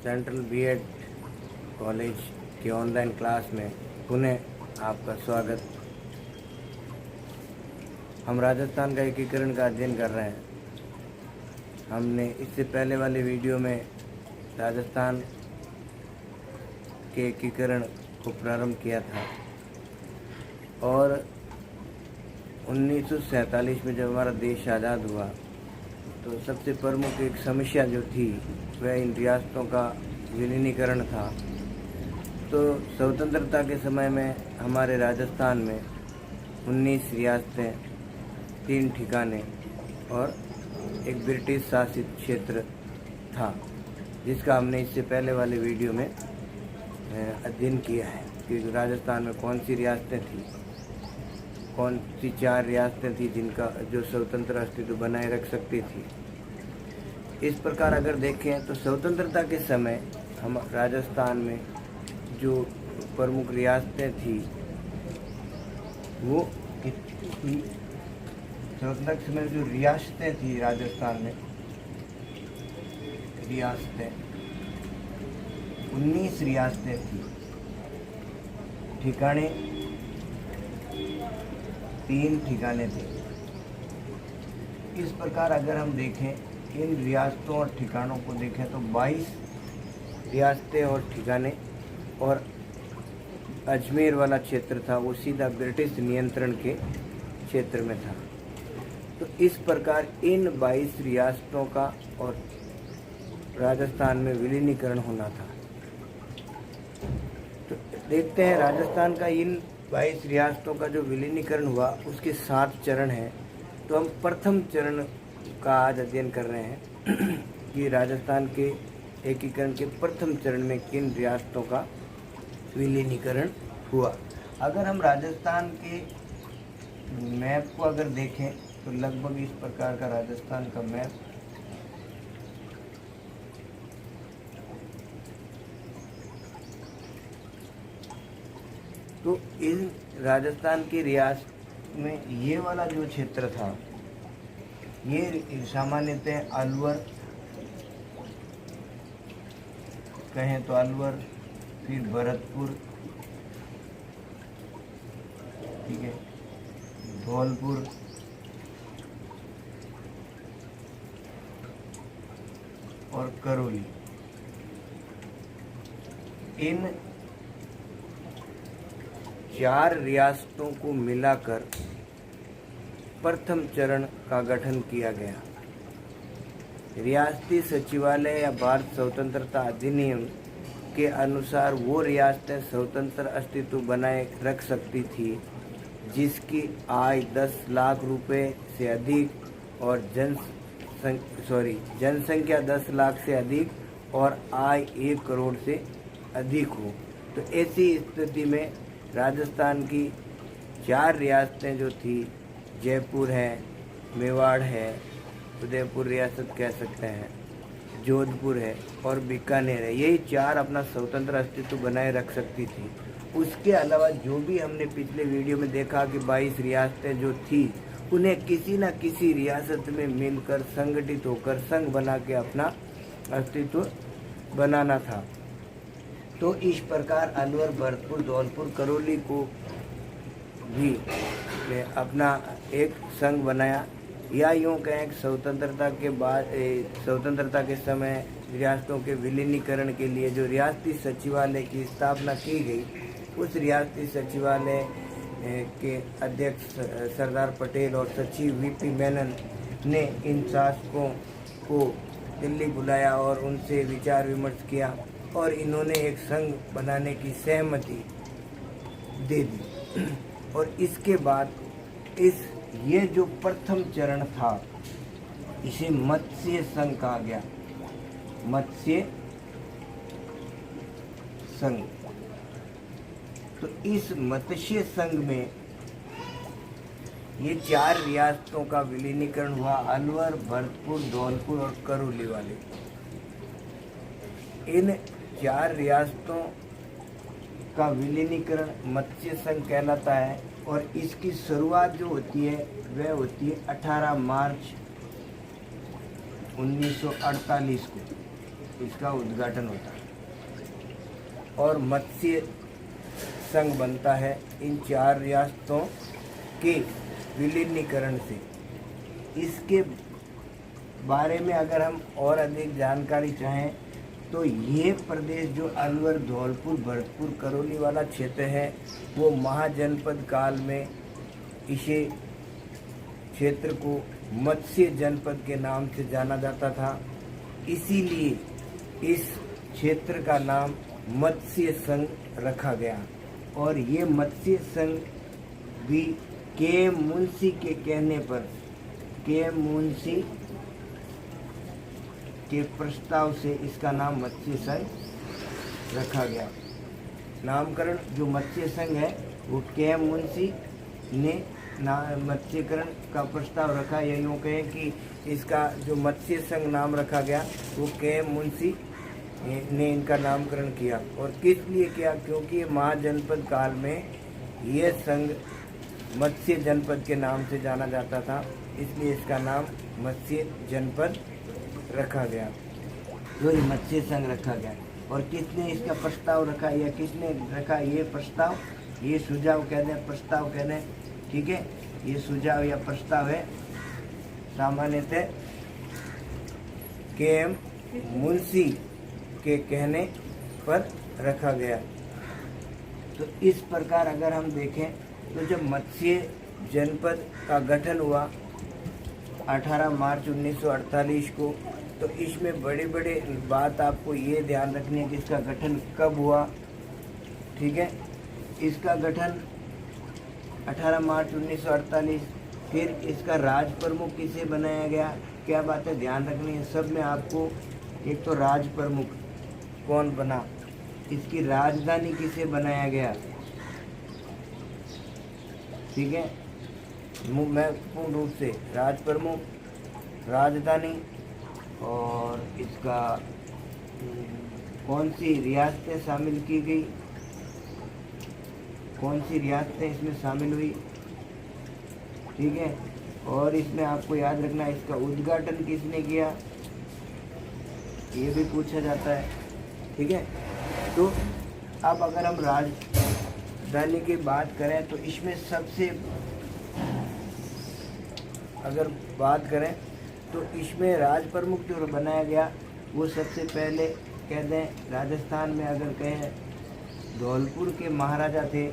Central BEd college की online class में पुनः आपका स्वागत। हम राजस्थान का एकीकरण का अध्ययन कर रहे हैं। हमने इससे पहले वाले वीडियो में राजस्थान के एकीकरण को प्रारंभ किया था और 1947 में जब हमारा देश आज़ाद हुआ तो सबसे प्रमुख एक समस्या जो थी वह इन रियासतों का विलीनीकरण था। तो स्वतंत्रता के समय में हमारे राजस्थान में 19 रियासतें, 3 ठिकाने और एक ब्रिटिश शासित क्षेत्र था, जिसका हमने इससे पहले वाले वीडियो में अध्ययन किया है कि राजस्थान में कौन सी रियासतें थी, कौन सी 4 रियासतें थी जिनका जो स्वतंत्र अस्तित्व बनाए रख सकती थी। इस प्रकार अगर देखें तो स्वतंत्रता के समय हम राजस्थान में जो प्रमुख रियासतें थी वो स्वतंत्रता के समय जो रियासतें थी राजस्थान में, रियासतें 19 रियासतें थी, ठिकाने 3 ठिकाने थे। इस प्रकार अगर हम देखें इन रियासतों और ठिकानों को देखें तो 22 रियासतें और ठिकाने, और अजमेर वाला क्षेत्र था वो सीधा ब्रिटिश नियंत्रण के क्षेत्र में था। तो इस प्रकार इन 22 रियासतों का और राजस्थान में विलीनीकरण होना था। तो देखते हैं राजस्थान का इन 22 रियासतों का जो विलीनीकरण हुआ उसके 7 चरण हैं। तो हम प्रथम चरण का आज अध्ययन कर रहे हैं कि राजस्थान के एकीकरण के प्रथम चरण में किन रियासतों का विलीनीकरण हुआ। अगर हम राजस्थान के मैप को अगर देखें तो लगभग इस प्रकार का राजस्थान का मैप तो इन राजस्थान की रियासत में ये वाला जो क्षेत्र था ये सामान्यतः अलवर कहें तो अलवर, फिर भरतपुर, ठीक है, धौलपुर, और करौली, इन 4 रियासतों को मिलाकर प्रथम चरण का गठन किया गया। रियासती सचिवालय या भारत स्वतंत्रता अधिनियम के अनुसार वो रियासतें स्वतंत्र अस्तित्व बनाए रख सकती थी जिसकी आय 10 लाख रुपए से अधिक और जनसंख्या 10 लाख से अधिक और आय 1 करोड़ से अधिक हो। तो ऐसी स्थिति में राजस्थान की 4 रियासतें जो थी, जयपुर है, मेवाड़ है, उदयपुर रियासत कह सकते हैं, जोधपुर है और बीकानेर है, यही 4 अपना स्वतंत्र अस्तित्व बनाए रख सकती थी। उसके अलावा जो भी हमने पिछले वीडियो में देखा कि 22 रियासतें जो थी उन्हें किसी न किसी रियासत में मिलकर संगठित होकर संघ बना के अपना अस्तित्व बनाना था। तो इस प्रकार अलवर, भरतपुर, धौलपुर, करौली को भी अपना एक संघ बनाया, या यूँ कहें कि स्वतंत्रता के बाद स्वतंत्रता के समय रियासतों के विलीनीकरण के लिए जो रियासती सचिवालय की स्थापना की गई, उस रियासती सचिवालय के अध्यक्ष सरदार पटेल और सचिव वीपी मेनन ने इन शासकों को दिल्ली बुलाया और उनसे विचार विमर्श किया और इन्होंने एक संघ बनाने की सहमति दे दी। और इसके बाद ये जो प्रथम चरण था इसे मत्स्य संघ कहा गया, मत्स्य संघ। तो इस मत्स्य संघ में ये 4 रियासतों का विलीनीकरण हुआ, अलवर, भरतपुर, धौलपुर और करौली वाले। इन 4 रियासतों का विलीनीकरण मत्स्य संघ कहलाता है और इसकी शुरुआत जो होती है वह होती है 18 मार्च 1948 को। इसका उद्घाटन होता है और मत्स्य संघ बनता है इन 4 रियासतों के विलीनीकरण से। इसके बारे में अगर हम और अधिक जानकारी चाहें तो ये प्रदेश जो अलवर, धौलपुर, भरतपुर, करौली वाला क्षेत्र है वो महाजनपद काल में इसे क्षेत्र को मत्स्य जनपद के नाम से जाना जाता था। इसीलिए इस क्षेत्र का नाम मत्स्य संघ रखा गया और ये मत्स्य संघ भी के मुंशी के कहने पर, के मुंशी के प्रस्ताव से इसका नाम मत्स्य संघ रखा गया। नामकरण जो मत्स्य संघ है वो के मुंशी ने मत्स्यकरण का प्रस्ताव रखा। या यूँ कहें कि इसका जो मत्स्य संघ नाम रखा गया वो के मुंशी ने इनका नामकरण किया। और किस लिए किया? क्योंकि महाजनपद काल में ये संघ मत्स्य जनपद के नाम से जाना जाता था, इसलिए इसका नाम मत्स्य जनपद रखा गया, तो ये मत्स्य संघ रखा गया। और किसने इसका प्रस्ताव रखा या किसने रखा ये प्रस्ताव, ये सुझाव कह दें, प्रस्ताव कह दें, ठीक है, ये सुझाव या प्रस्ताव है सामान्यतः के मुंशी के कहने पर रखा गया। तो इस प्रकार अगर हम देखें तो जब मत्स्य जनपद का गठन हुआ 18 मार्च 1948 को, तो इसमें बड़े बड़े बात आपको ये ध्यान रखनी है कि इसका गठन कब हुआ, ठीक है। इसका गठन 18 मार्च 1948। फिर इसका राज प्रमुख किसे बनाया गया, क्या बात है ध्यान रखनी है सब में आपको। एक तो राज प्रमुख कौन बना, इसकी राजधानी किसे बनाया गया, ठीक है, महत्वपूर्ण रूप से राज प्रमुख, राजधानी, और इसका कौन सी रियासतें शामिल की गई, कौन सी रियासतें इसमें शामिल हुई, ठीक है। और इसमें आपको याद रखना इसका उद्घाटन किसने किया, ये भी पूछा जाता है, ठीक है। तो अब अगर हम राजधानी की बात करें तो इसमें सबसे अगर बात करें तो इसमें राज प्रमुख जो बनाया गया वो सबसे पहले कह दें राजस्थान में अगर कहें धौलपुर के महाराजा थे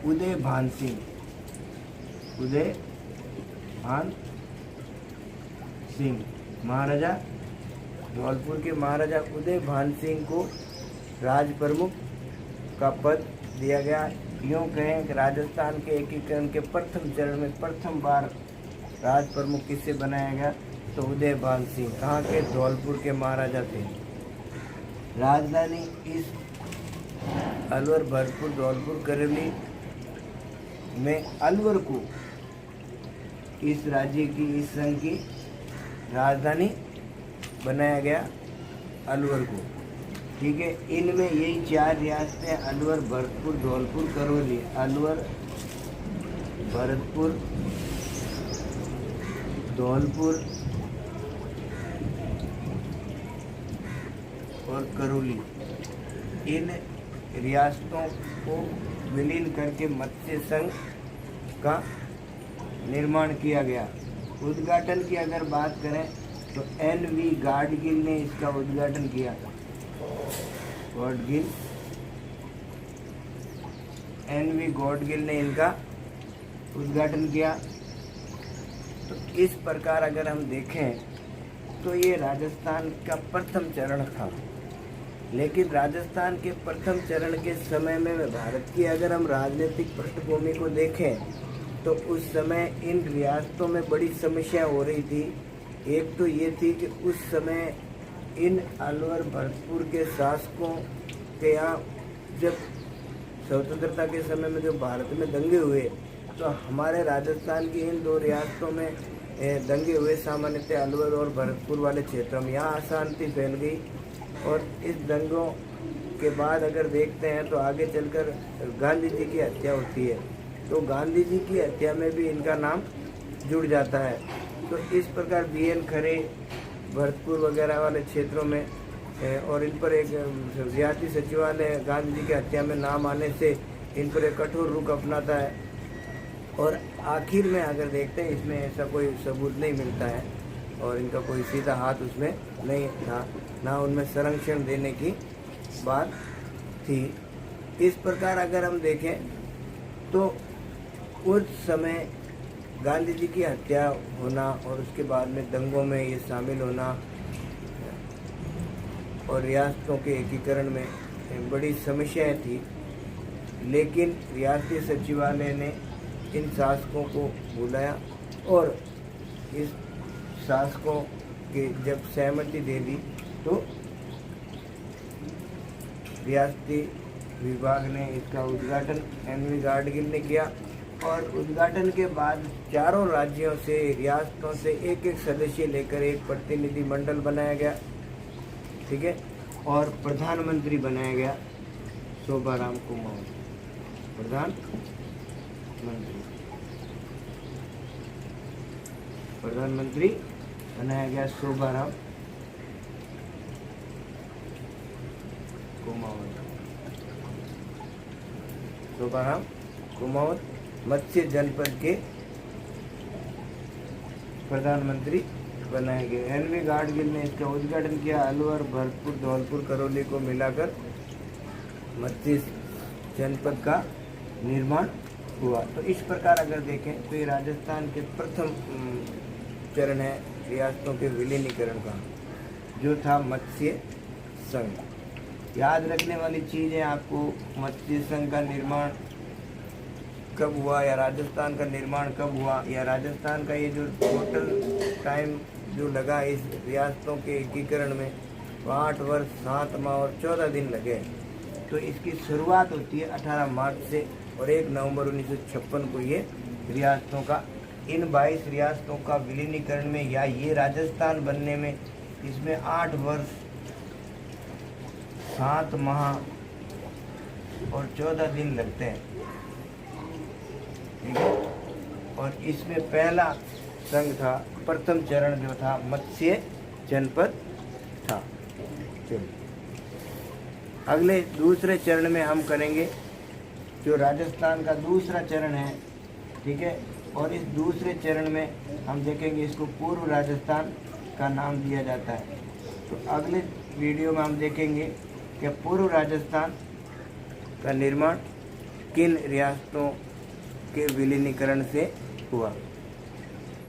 उदय भान सिंह, उदय भान सिंह महाराजा, धौलपुर के महाराजा उदय भान सिंह को राज प्रमुख का पद दिया गया। यूँ कहें कि राजस्थान के एकीकरण के प्रथम चरण में प्रथम बार राज प्रमुख किससे बनाया गया, तो उदय भान सिंह, कहाँ के, धौलपुर के महाराजा थे। राजधानी इस अलवर, भरतपुर, धौलपुर, करौली में अलवर को इस राज्य की, इस संघ की राजधानी बनाया गया, अलवर को, ठीक है। इनमें यही 4 रियासतें अलवर, भरतपुर, धौलपुर, करौली, अलवर, भरतपुर, धौलपुर और करौली, इन रियासतों को विलीन करके मत्स्य संघ का निर्माण किया गया। उद्घाटन की अगर बात करें तो एन.वी. गाडगिल ने इसका उद्घाटन किया। गॉडगिल, एन.वी. गॉडगिल ने इनका उद्घाटन किया। तो इस प्रकार अगर हम देखें तो ये राजस्थान का प्रथम चरण था। लेकिन राजस्थान के प्रथम चरण के समय में भारत की अगर हम राजनीतिक पृष्ठभूमि को देखें तो उस समय इन रियासतों में बड़ी समस्या हो रही थी। एक तो ये थी कि उस समय इन अलवर, भरतपुर के शासकों के यहाँ जब स्वतंत्रता के समय में जो भारत में दंगे हुए तो हमारे राजस्थान की इन 2 रियासतों में दंगे हुए, सामान्यतः अलवर और भरतपुर वाले क्षेत्रों में। यहाँ अशांति फैल गई और इस दंगों के बाद अगर देखते हैं तो आगे चलकर गांधी जी की हत्या होती है, तो गांधी जी की हत्या में भी इनका नाम जुड़ जाता है। तो इस प्रकार बी.एन. खरे भरतपुर वगैरह वाले क्षेत्रों में और इन पर एक रियासती सचिवालय गांधी जी की हत्या में नाम आने से इन पर एक कठोर रुख अपनाता है। और आखिर में अगर देखते हैं इसमें ऐसा कोई सबूत नहीं मिलता है और इनका कोई सीधा हाथ उसमें नहीं था, ना उनमें संरक्षण देने की बात थी। इस प्रकार अगर हम देखें तो उस समय गांधी जी की हत्या होना और उसके बाद में दंगों में ये शामिल होना और रियासतों के एकीकरण में बड़ी समस्याएं थी, लेकिन रियासती सचिवालय ने इन शासकों को बुलाया और इस शासकों के जब सहमति दे दी तो रियासती विभाग ने इसका उद्घाटन एनवी गाडगिल ने किया और उद्घाटन के बाद चारों राज्यों से रियासतों से एक एक सदस्य लेकर एक प्रतिनिधि मंडल बनाया गया, ठीक है, और प्रधानमंत्री बनाया गया शोभाराम कुमावत। प्रधानमंत्री बनाया गया शोभाराम कुमावत मत्स्य जनपद के प्रधानमंत्री बनाए गए। एनवी गाडगिल ने इसका उद्घाटन किया। अलवर, भरतपुर, धौलपुर, करौली को मिलाकर मत्स्य जनपद का निर्माण हुआ। तो इस प्रकार अगर देखें तो ये राजस्थान के प्रथम चरण है रियासतों के विलीनीकरण का, जो था मत्स्य संघ। याद रखने वाली चीज़ है आपको, मत्स्य संघ का निर्माण कब हुआ या राजस्थान का निर्माण कब हुआ, या राजस्थान का ये जो टोटल टाइम जो लगा इस रियासतों के एकीकरण में, 8 वर्ष 7 माह और 14 दिन लगे। तो इसकी शुरुआत होती है 18 मार्च से और 1 नवंबर 1956 को ये रियासतों का, इन 22 रियासतों का विलीनीकरण में या ये राजस्थान बनने में इसमें 8 वर्ष 7 माह और 14 दिन लगते हैं, ठीक है। और इसमें पहला संघ था, प्रथम चरण जो था मत्स्य जनपद था। अगले दूसरे चरण में हम करेंगे जो राजस्थान का दूसरा चरण है, ठीक है। और इस दूसरे चरण में हम देखेंगे इसको पूर्व राजस्थान का नाम दिया जाता है। तो अगले वीडियो में हम देखेंगे कि पूर्व राजस्थान का निर्माण किन रियासतों के विलीनीकरण से हुआ।